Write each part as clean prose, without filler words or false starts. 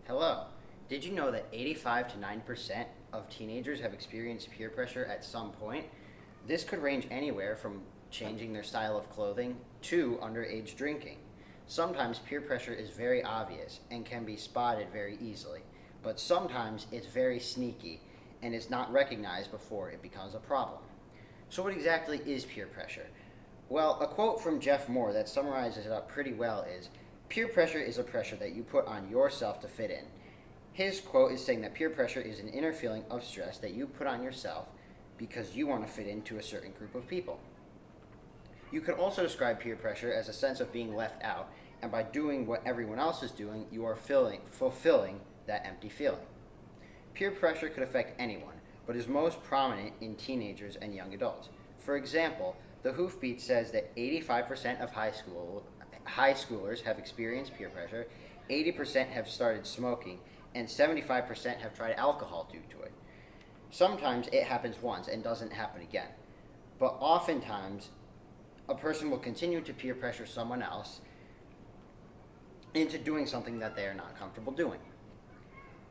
Hello. Did you know that 85 to 90% of teenagers have experienced peer pressure at some point? This could range anywhere from changing their style of clothing to underage drinking. Sometimes peer pressure is very obvious and can be spotted very easily, but sometimes it's very sneaky and is not recognized before it becomes a problem. So, what exactly is peer pressure? Well, a quote from Jeff Moore that summarizes it up pretty well is: peer pressure is a pressure that you put on yourself to fit in. His quote is saying that peer pressure is an inner feeling of stress that you put on yourself because you want to fit into a certain group of people. You could also describe peer pressure as a sense of being left out, and by doing what everyone else is doing, you are fulfilling that empty feeling. Peer pressure could affect anyone, but is most prominent in teenagers and young adults. For example, the Hoofbeat says that 85% of high schoolers have experienced peer pressure, 80% have started smoking, and 75% have tried alcohol due to it. Sometimes it happens once and doesn't happen again, but oftentimes a person will continue to peer pressure someone else into doing something that they are not comfortable doing.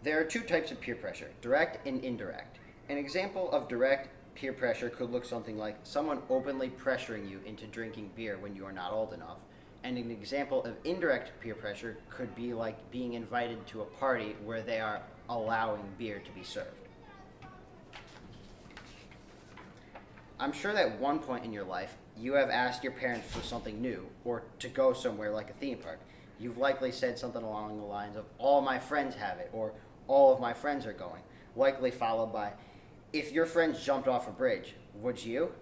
There are two types of peer pressure: direct and indirect. An example of direct peer pressure could look something like someone openly pressuring you into drinking beer when you are not old enough. And an example of indirect peer pressure could be like being invited to a party where they are allowing beer to be served. I'm sure that at one point in your life, you have asked your parents for something new or to go somewhere like a theme park. You've likely said something along the lines of, "All my friends have it," or "All of my friends are going," likely followed by, "If your friends jumped off a bridge, would you?"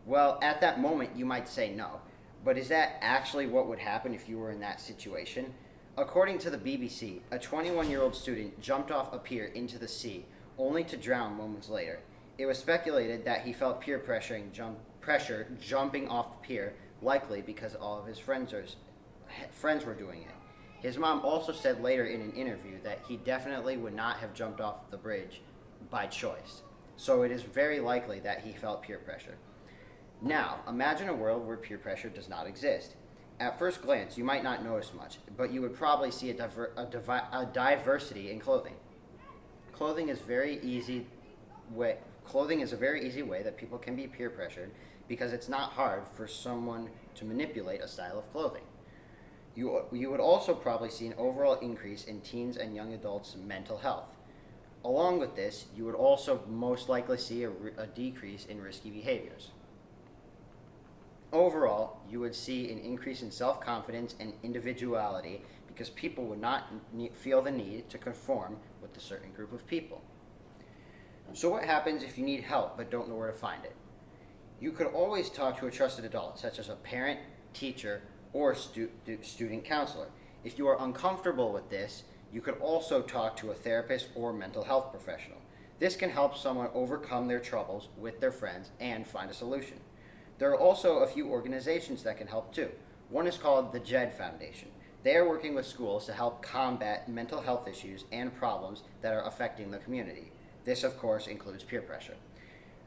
Well, at that moment, you might say no. But is that actually what would happen if you were in that situation? According to the BBC, a 21-year-old student jumped off a pier into the sea, only to drown moments later. It was speculated that he felt pressure jumping off the pier, likely because all of his friends were doing it. His mom also said later in an interview that he definitely would not have jumped off the bridge by choice. So it is very likely that he felt peer pressure. Now, imagine a world where peer pressure does not exist. At first glance, you might not notice much, but you would probably see a diversity in clothing. Clothing is Clothing is a very easy way that people can be peer pressured because it's not hard for someone to manipulate a style of clothing. You would also probably see an overall increase in teens and young adults' mental health. Along with this, you would also most likely see a decrease in risky behaviors. Overall, you would see an increase in self-confidence and individuality because people would not feel the need to conform with a certain group of people. So what happens if you need help but don't know where to find it? You could always talk to a trusted adult, such as a parent, teacher, or student counselor. If you are uncomfortable with this, you could also talk to a therapist or mental health professional. This can help someone overcome their troubles with their friends and find a solution. There are also a few organizations that can help too. One is called the JED Foundation. They are working with schools to help combat mental health issues and problems that are affecting the community. This, of course, includes peer pressure.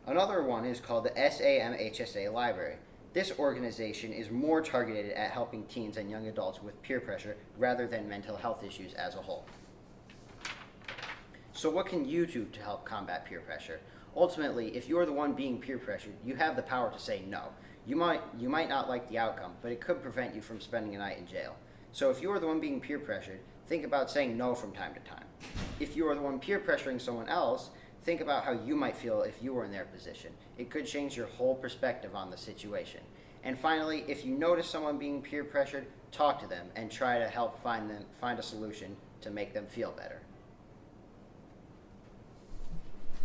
Another one is called the SAMHSA Library. This organization is more targeted at helping teens and young adults with peer pressure rather than mental health issues as a whole. So what can you do to help combat peer pressure? Ultimately, if you're the one being peer pressured, you have the power to say no. You might not like the outcome, but it could prevent you from spending a night in jail. So if you are the one being peer pressured, think about saying no from time to time. If you are the one peer pressuring someone else, think about how you might feel if you were in their position. It could change your whole perspective on the situation. And finally, if you notice someone being peer pressured, talk to them and try to help find a solution to make them feel better.